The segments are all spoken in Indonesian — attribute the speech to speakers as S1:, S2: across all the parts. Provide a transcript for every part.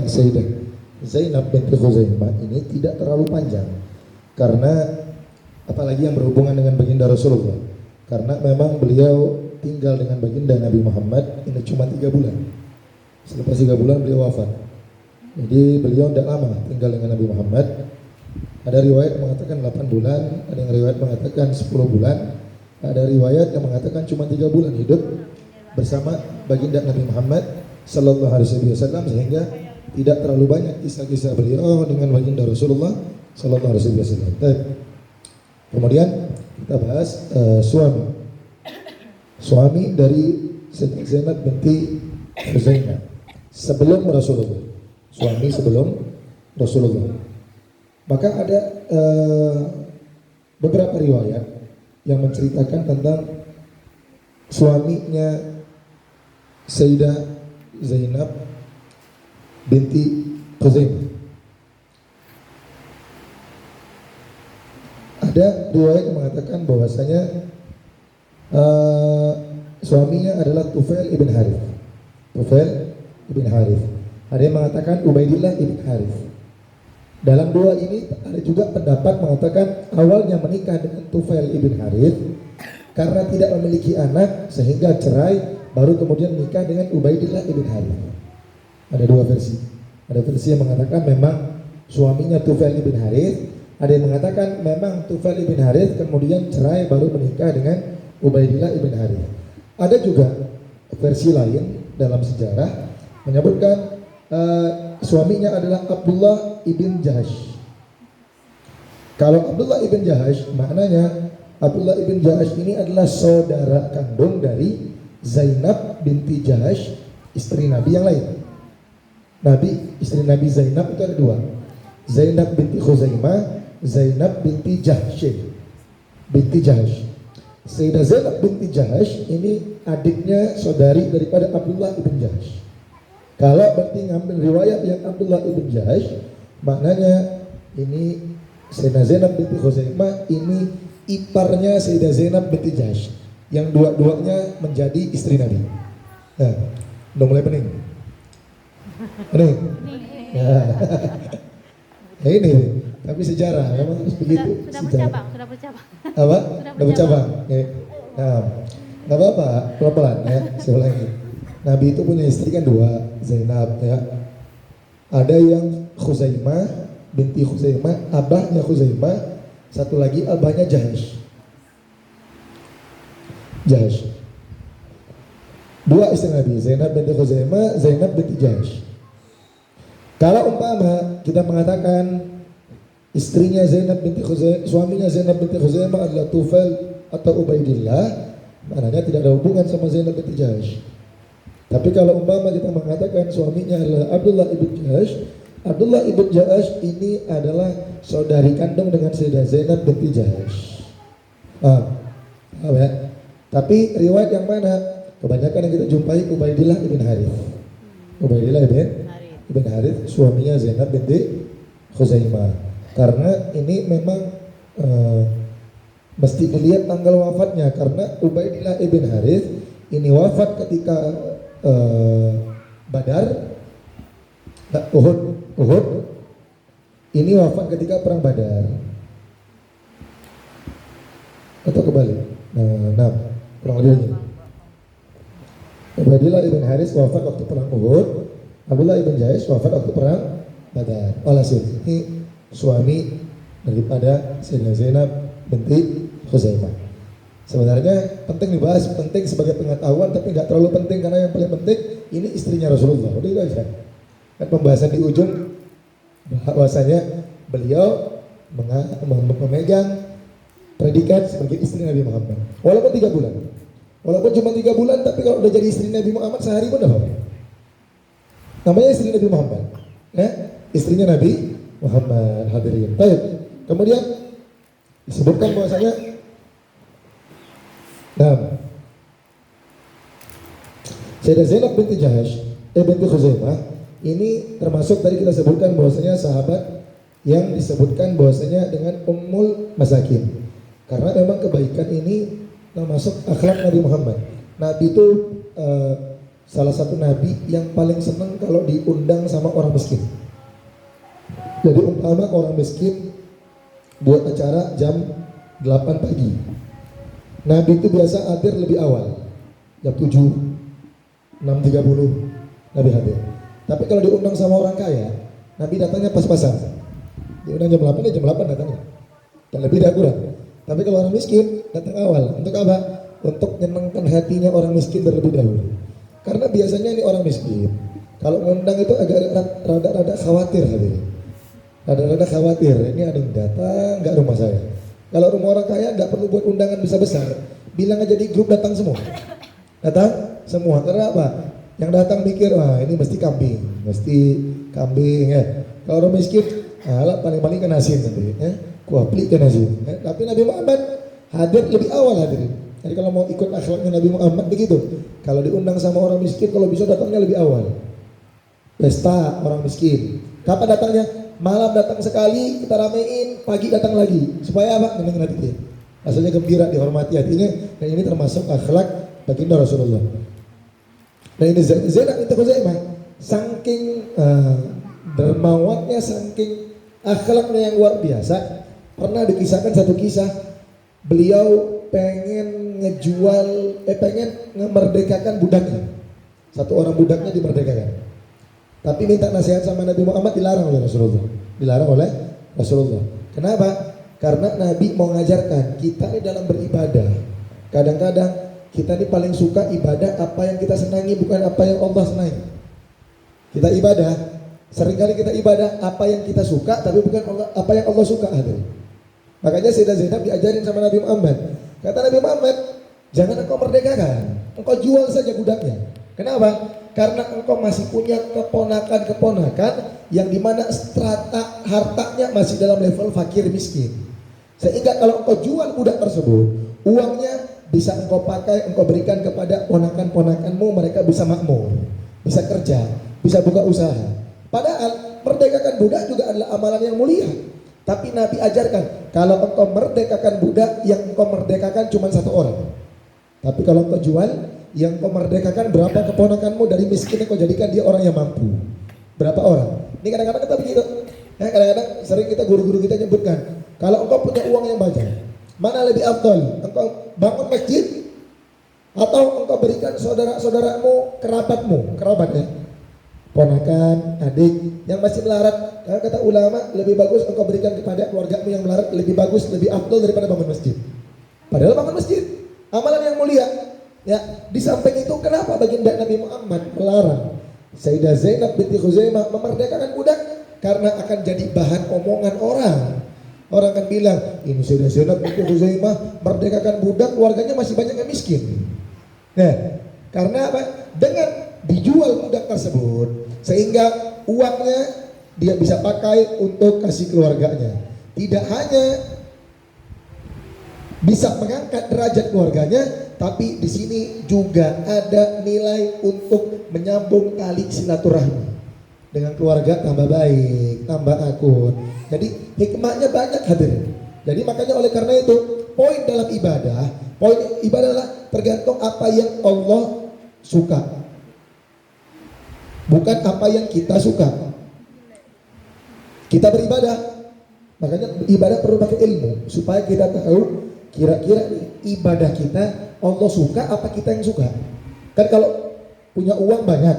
S1: Sayyidah Zainab binti Khuzaimah ini tidak terlalu panjang, karena apalagi yang berhubungan dengan baginda Rasulullah, karena memang beliau tinggal dengan baginda Nabi Muhammad ini cuma 3 bulan. Selepas 3 bulan beliau wafat. Jadi beliau tidak lama tinggal dengan Nabi Muhammad. Ada riwayat mengatakan 8 bulan, ada yang riwayat mengatakan 10 bulan, ada riwayat yang mengatakan cuma 3 bulan hidup bersama baginda Nabi Muhammad sallallahu alaihi wasallam, sehingga tidak terlalu banyak kisah-kisah beliau dengan baginda Rasulullah sallallahu alaihi wasallam. Kemudian kita bahas suami dari Sayyidah Zainab binti Khuzaimah sebelum Rasulullah. Suami sebelum Rasulullah. Maka ada beberapa riwayat yang menceritakan tentang suaminya Sayyidah Zainab binti Khuzaimah. Ada riwayat yang mengatakan bahwasanya suaminya adalah Tufail ibn Harith. Tufail ibn Harith. Ada yang mengatakan Ubaidillah ibn Harith. Dalam dua ini ada juga pendapat mengatakan awalnya menikah dengan Tufail ibn Harith karena tidak memiliki anak sehingga cerai, baru kemudian menikah dengan Ubaidillah ibn Harith. Ada dua versi. Ada versi yang mengatakan memang suaminya Tufail ibn Harith, ada yang mengatakan memang Tufail ibn Harith kemudian cerai baru menikah dengan Ubaidillah ibn Harith. Ada juga versi lain dalam sejarah menyebutkan suaminya adalah Abdullah ibn Jahash. Kalau Abdullah ibn Jahash, maknanya Abdullah ibn Jahash ini adalah saudara kandung dari Zainab binti Jahash, istri Nabi yang lain. Istri Nabi Zainab itu ada dua, Zainab binti Khuzaimah, Zainab binti Jahsh. Sayyidah Zainab binti Jahash ini adiknya saudari daripada Abdullah ibn Jahash. Kalau berarti ngambil riwayat yang Abdullah ibn Jahash, maknanya ini Sayyidah Zainab binti Khuzaimah ini iparnya Sayyidah Zainab binti Jahash, yang dua-duanya menjadi istri Nabi. Nah, udah mulai pening. Pening. Ya ini, tapi sejarah memang harus begitu.
S2: Sudah bercabang.
S1: Apa? Sudah bercabang. Nah, nggak apa-apa, pelan-pelan ya. Saya ulangi. Nabi itu punya istri kan dua, Zainab ya. Ada yang Khuzaimah binti Khuzaimah, abahnya Khuzaimah, satu lagi abahnya Jahash. Dua istri Nabi, Zainab binti Khuzaimah, Zainab binti Jahash. Kalau umpama kita mengatakan istrinya Zainab binti Khuzaimah, suaminya Zainab binti Khuzaimah adalah Tufail atau Ubaidillah, maknanya tidak ada hubungan sama Zainab binti Jahash. Tapi kalau umpama kita mengatakan suaminya adalah Abdullah ibn Jahash, Abdullah ibn Jahash ini adalah saudari kandung dengan Sayyidah Zainab binti Jahash. Ya? Tapi riwayat yang mana? Kebanyakan yang kita jumpai Ubaidillah ibn Harith. Ubaidillah ibn Harith suaminya Zainab binti Khuzaimah. Karena ini memang mesti dilihat tanggal wafatnya, karena Ubaidillah ibn Harith ini wafat ketika Badar, Uhud. Ini wafat ketika perang Badar. Atau kebalik. Nah, kurang lebih. Ubaidillah ibn Harith wafat waktu perang Uhud. Abdullah ibn Jahash wafat waktu perang Badar. Alhasil ini suami daripada Sayyidah Zainab binti Khuzaimah. Sebenarnya penting dibahas, penting sebagai pengetahuan, tapi nggak terlalu penting karena yang paling penting ini istrinya Rasulullah. Udah itu aja. Kan pembahasan di ujung bahwasanya beliau memegang predikat sebagai istri Nabi Muhammad. Walaupun 3 bulan, walaupun cuma 3 bulan, tapi kalau udah jadi istri Nabi Muhammad sehari pun apa? Namanya istri Nabi Muhammad, ya, istrinya Nabi Muhammad. Hadirin. Baik. Kemudian disebutkan bahwasanya Sayyidah Zainab binti Jahash, binti Khuzaimah ini termasuk tadi kita sebutkan bahwasanya sahabat yang disebutkan bahwasanya dengan Ummul Masakin. Karena memang kebaikan ini termasuk akhlak Nabi Muhammad. Nabi itu salah satu nabi yang paling senang kalau diundang sama orang miskin. Jadi umpama orang miskin buat acara jam 8 pagi, Nabi itu biasa hadir lebih awal, jam 7, 6.30 Nabi hadir. Tapi kalau diundang sama orang kaya, Nabi datangnya pas-pasan. Diundang jam 8 ya jam 8 datangnya, dan lebih tidak kurang. Tapi kalau orang miskin datang awal, untuk apa? Untuk menyenangkan hatinya orang miskin terlebih dahulu. Karena biasanya ini orang miskin, kalau ngundang itu agak rada-rada khawatir hadirin. Rada-rada khawatir, ini ada yang datang nggak rumah saya. Kalau rumah orang kaya nggak perlu buat undangan besar-besar, bilang aja di grup datang semua. Datang semua, karena apa? Yang datang mikir, wah ini mesti kambing ya. Kalau orang miskin, alah paling-paling kan asin nanti ya. Kuah pelik kan asin ya. Tapi Nabi Muhammad hadir lebih awal hadirin. Jadi kalau mau ikut akhlaknya Nabi Muhammad begitu. Kalau diundang sama orang miskin, kalau bisa datangnya lebih awal. Pesta orang miskin. Kapan datangnya? Malam datang sekali, kita ramein, pagi datang lagi. Supaya apa? Menyenangkan hati dia. Rasanya gembira, dihormati hatinya. Dan ini termasuk akhlak baginda Rasulullah. Nah ini Zainab binti Khuzaimah, saking dermawannya, saking akhlaknya yang luar biasa. Pernah dikisahkan satu kisah, beliau pengen memerdekakan budaknya. Satu orang budaknya dimerdekakan. Tapi minta nasihat sama Nabi Muhammad, dilarang oleh Rasulullah. Dilarang oleh Rasulullah. Kenapa? Karena Nabi mau mengajarkan kita ini dalam beribadah. Kadang-kadang kita ini paling suka ibadah apa yang kita senangi, bukan apa yang Allah senangi. Kita ibadah, seringkali kita ibadah apa yang kita suka, tapi bukan apa yang Allah suka. Makanya Sayyidah Zainab diajarin sama Nabi Muhammad. Kata Nabi Muhammad, jangan engkau merdekakan, engkau jual saja budaknya. Kenapa? Karena engkau masih punya keponakan-keponakan yang dimana strata hartanya masih dalam level fakir miskin. Sehingga kalau engkau jual budak tersebut, uangnya bisa engkau pakai, engkau berikan kepada ponakan-ponakanmu, mereka bisa makmur, bisa kerja, bisa buka usaha. Padahal merdekakan budak juga adalah amalan yang mulia. Tapi Nabi ajarkan, kalau engkau merdekakan budak, yang engkau merdekakan cuma satu orang. Tapi kalau engkau jual, yang kau merdekakan berapa keponakanmu dari miskin yang kau jadikan dia orang yang mampu. Berapa orang? Ini kadang-kadang kita begitu. Ya, kadang-kadang sering kita guru-guru kita nyebutkan, kalau engkau punya uang yang banyak, mana lebih afdal? Engkau bangun masjid atau engkau berikan saudara-saudaramu, kerabat ya, ponakan, adik yang masih melarat. Karena kata ulama, lebih bagus engkau berikan kepada keluargamu yang melarat, lebih bagus, lebih afdal daripada bangun masjid. Padahal bangun masjid amalan yang mulia. Ya, di samping itu kenapa baginda Nabi Muhammad melarang Sayyidah Zainab binti Khuzaimah memerdekakan budak? Karena akan jadi bahan omongan orang. Orang akan bilang, ini Sayyidah Zainab binti Khuzaimah merdekakan budak, keluarganya masih banyak yang miskin. Nah, karena apa? Dengan dijual budak tersebut, sehingga uangnya dia bisa pakai untuk kasih keluarganya. Tidak hanya bisa mengangkat derajat keluarganya, tapi di sini juga ada nilai untuk menyambung tali silaturahmi dengan keluarga, tambah baik, tambah akur. Jadi hikmahnya banyak hadirin. Jadi makanya oleh karena itu poin ibadah adalah tergantung apa yang Allah suka, bukan apa yang kita suka. Kita beribadah, makanya ibadah perlu pakai ilmu supaya kita tahu kira-kira ibadah kita Allah suka apa kita yang suka. Kan kalau punya uang banyak,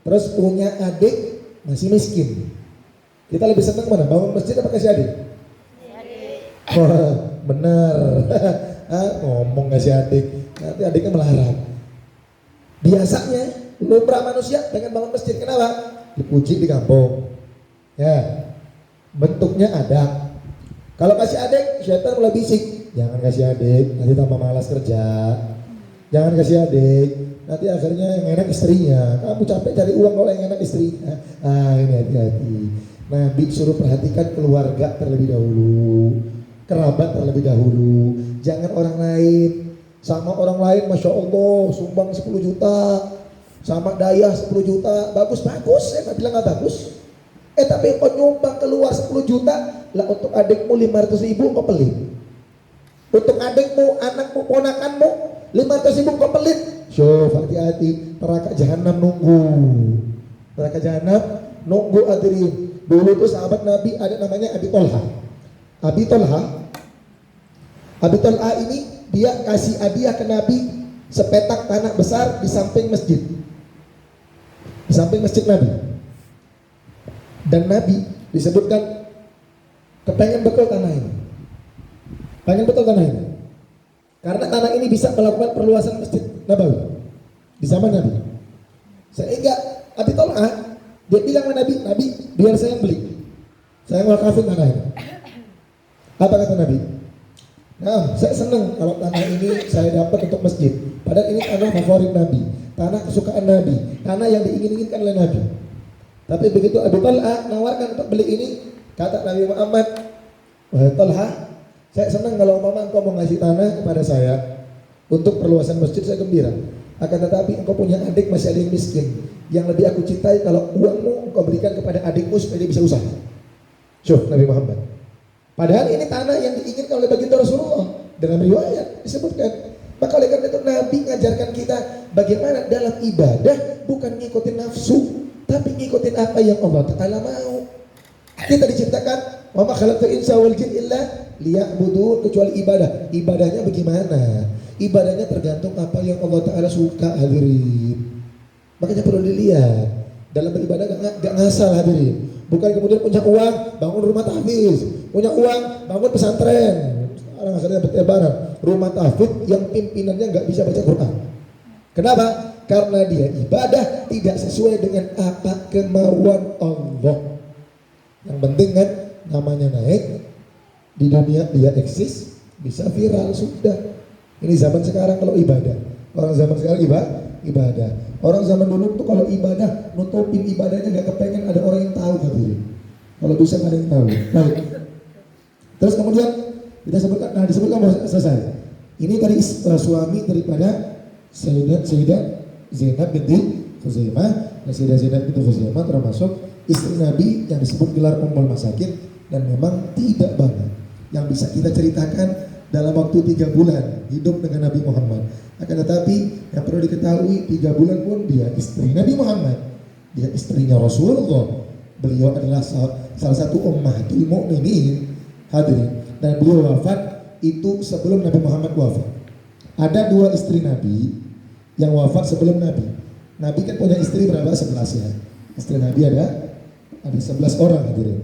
S1: terus punya adik masih miskin, kita lebih senang mana? Bangun masjid apa kasih adik? Wah, benar. Ngomong kasih adik, nanti adiknya melarat. Biasanya lumrah manusia dengan bangun masjid, kenapa? Dipuji di kampung. Ya, bentuknya ada. Kalau kasih adik, syaitan mulai bisik. Jangan kasih adik, nanti tambah malas kerja. Jangan kasih adik, nanti akhirnya yang enak istrinya. Kamu capek cari uang kalau yang enak istrinya. Ini hati-hati. Nabi suruh perhatikan keluarga terlebih dahulu, kerabat terlebih dahulu. Jangan orang lain. Sama orang lain, Masya Allah, sumbang 10 juta. Sama daya 10 juta. Bagus-bagus, saya nggak bilang nggak bagus. Tapi kau nyumbang keluar 10 juta, lah untuk adikmu 500 ribu kau pelit. Untuk adikmu, anakmu, ponakanmu 500.000 komplit. Syuf, hati-hati, neraka jahanam nunggu. Neraka jahanam nunggu hadirin. Dulu tuh sahabat Nabi ada namanya Abi Tolha. Abi Tolha ini dia kasih hadiah ke Nabi sepetak tanah besar di samping masjid. Di samping masjid Nabi. Dan Nabi disebutkan kepengen betul tanah ini. Pengen betul tanah ini. Karena tanah ini bisa melakukan perluasan masjid Nabawi di zaman Nabi. Sehingga Abi Tolha dia bilang ke Nabi, Nabi biar saya yang beli. Saya wakafin tanah ini. Apa kata Nabi? Nah, saya senang kalau tanah ini saya dapat untuk masjid. Padahal ini tanah favorit Nabi, tanah kesukaan Nabi, tanah yang diingin-inginkan oleh Nabi. Tapi begitu Abi Tolha nawarkan untuk beli ini, kata Nabi Muhammad, wahai Tolha, saya senang kalau umpama engkau mau ngasih tanah kepada saya untuk perluasan masjid, saya gembira. Akan tetapi engkau punya adik masih ada yang miskin. Yang lebih aku cintai kalau uangmu engkau berikan kepada adikmu supaya dia bisa usaha. Syuh, Nabi Muhammad. Padahal ini tanah yang diinginkan oleh baginda Rasulullah. Dalam riwayat disebutkan. Maka oleh karena itu Nabi mengajarkan kita bagaimana dalam ibadah bukan ngikutin nafsu, tapi ngikutin apa yang Allah Ta'ala mau. Kita diciptakan wa ma khalaqtul insa wal jin illa liya'budun, kecuali ibadah. Ibadahnya bagaimana? Ibadahnya tergantung apa yang Allah Ta'ala suka, hadirin. Makanya perlu dilihat. Dalam beribadah gak ngasal, hadirin. Bukan kemudian punya uang bangun rumah tahfiz, punya uang bangun pesantren. Sekarang akhirnya bertebaran rumah tahfiz yang pimpinannya gak bisa baca Quran. Kenapa? Karena dia ibadah tidak sesuai dengan apa kemauan Allah. Yang penting kan namanya naik di dunia, dia eksis, bisa viral, sudah. Ini zaman sekarang kalau ibadah. Orang zaman sekarang ibadah. Orang zaman dulu tuh kalau ibadah nutupin ibadahnya, gak kepengen ada orang yang tahu hadirin. Kalau bisa gak ada yang tahu. Baik. Terus kemudian kita sebutkan, disebutkan bahwa selesai. Ini tadi suami daripada Sayyidah Zainab binti Khuzaimah. Dan Sayyidah Zainab binti Khuzaimah termasuk istri Nabi yang disebut gelar Ummul Masakin, dan memang tidak banyak yang bisa kita ceritakan dalam waktu 3 bulan hidup dengan Nabi Muhammad. Akan tetapi yang perlu diketahui, 3 bulan pun dia istri Nabi Muhammad, dia istrinya Rasulullah. Beliau adalah salah satu ummahatul mukminin, hadirin. Dan beliau wafat itu sebelum Nabi Muhammad wafat. Ada 2 istri Nabi yang wafat sebelum Nabi. Nabi kan punya istri berapa? 11 ya. Istri Nabi ada 11 orang, hadirin.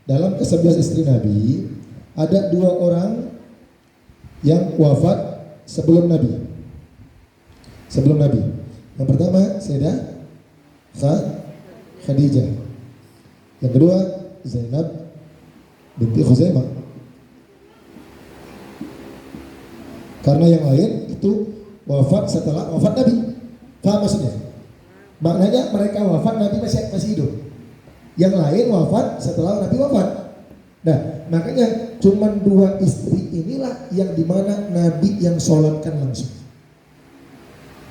S1: Dalam ke-11 istri Nabi ada 2 orang yang wafat sebelum Nabi. Sebelum Nabi. Yang pertama Sayyidah Khadijah. Yang kedua Zainab binti Khuzaimah. Karena yang lain itu wafat setelah wafat Nabi. Paham maksudnya? Maknanya mereka wafat Nabi masih hidup. Yang lain wafat setelah Nabi wafat. Nah, makanya cuma 2 istri inilah yang dimana Nabi yang sholatkan langsung.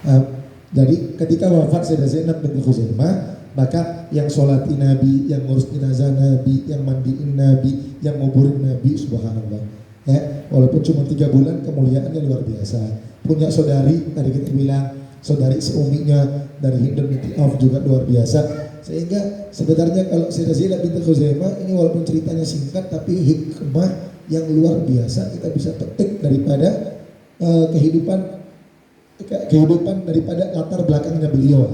S1: Nah, jadi ketika wafat Sayyidah Zainab binti Khuzaimah, maka yang sholati Nabi, yang ngurus jenazah Nabi, yang mandiin Nabi, yang nguburin Nabi, subhanallah. Ya, walaupun cuma 3 bulan kemuliaannya luar biasa. Punya saudari, tadi kita bilang saudari seuminya dari Hind binti Auf juga luar biasa. Sehingga sebenarnya kalau Sayyidah Zainab binti Khuzaimah ini walaupun ceritanya singkat, tapi hikmah yang luar biasa kita bisa petik daripada kehidupan daripada latar belakangnya beliau,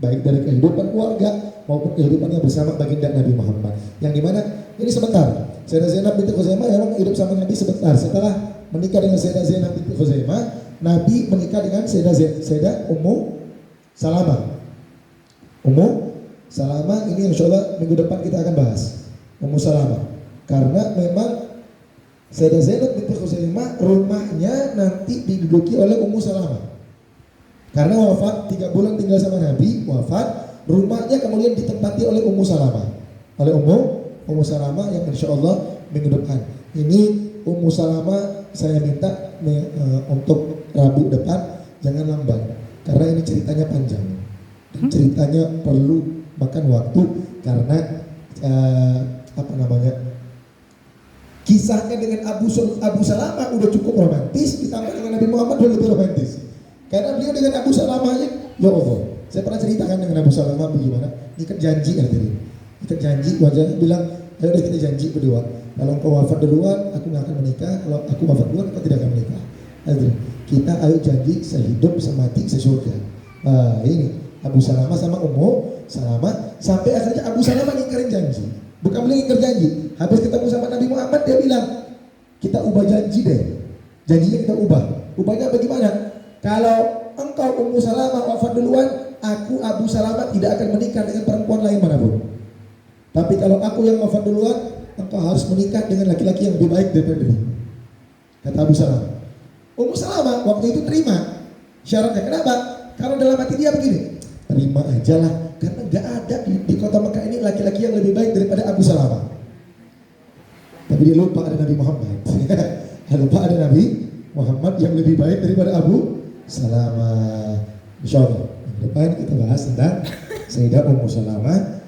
S1: baik dari kehidupan keluarga maupun kehidupannya bersama baginda Nabi Muhammad. Yang dimana ini sebentar, Sayyidah Zainab binti Khuzaimah memang hidup sama Nabi sebentar. Setelah menikah dengan Sayyidah Zainab binti Khuzaimah, Nabi menikah dengan Sayyidah Ummu Salamah ini insya Allah minggu depan kita akan bahas Ummu Salamah. Karena memang Sayyidah Zainab binti Khuzaimah rumahnya nanti diduduki oleh Ummu Salamah. Karena wafat 3 bulan tinggal sama Nabi, wafat, rumahnya kemudian ditempati oleh Ummu Salamah. Oleh Ummu Salamah yang insya Allah minggu depan. Ini Ummu Salamah saya minta untuk Rabu depan jangan lambat. Karena ini ceritanya panjang. Dan ceritanya perlu makan waktu karena Kisahnya dengan Abu Salamah udah cukup romantis, ditambah dengan Nabi Muhammad udah lebih romantis. Karena beliau dengan Abu Salamah aja, ya Allah, saya pernah ceritakan dengan Abu Salamah bagaimana ikat janji kan tadi. Ikat janji, wajahnya bilang, ayo deh kita janji berdua. Kalau engkau wafat duluan, aku nggak akan menikah. Kalau aku wafat duluan, engkau tidak akan menikah. Kita ayo janji sehidup semati sesurga. Ini Abu Salamah sama Ummu Salamah, sampai akhirnya Abu Salamah ngingkarin janji. Bukan beliau ngingkar janji. Habis ketemu sama Nabi Muhammad dia bilang, kita ubah janji deh. Janjinya kita ubah. Ubahnya bagaimana? Kalau engkau Ummu Salamah wafat duluan, aku Abu Salamah tidak akan menikah dengan perempuan lain manapun. Tapi kalau aku yang wafat duluan, engkau harus menikah dengan laki-laki yang lebih baik daripada diri. Kata Abu Salamah. Ummu Salamah waktu itu terima syaratnya. Kenapa? Karena dalam hati dia begini, terima aja lah, karena gak ada di kota Mekah ini laki-laki yang lebih baik daripada Abu Salamah. Tapi dia lupa ada Nabi Muhammad. Lupa ada Nabi Muhammad yang lebih baik daripada Abu Salamah. Insyaallah depan kita bahas tentang Sayyidah Ummu Salamah.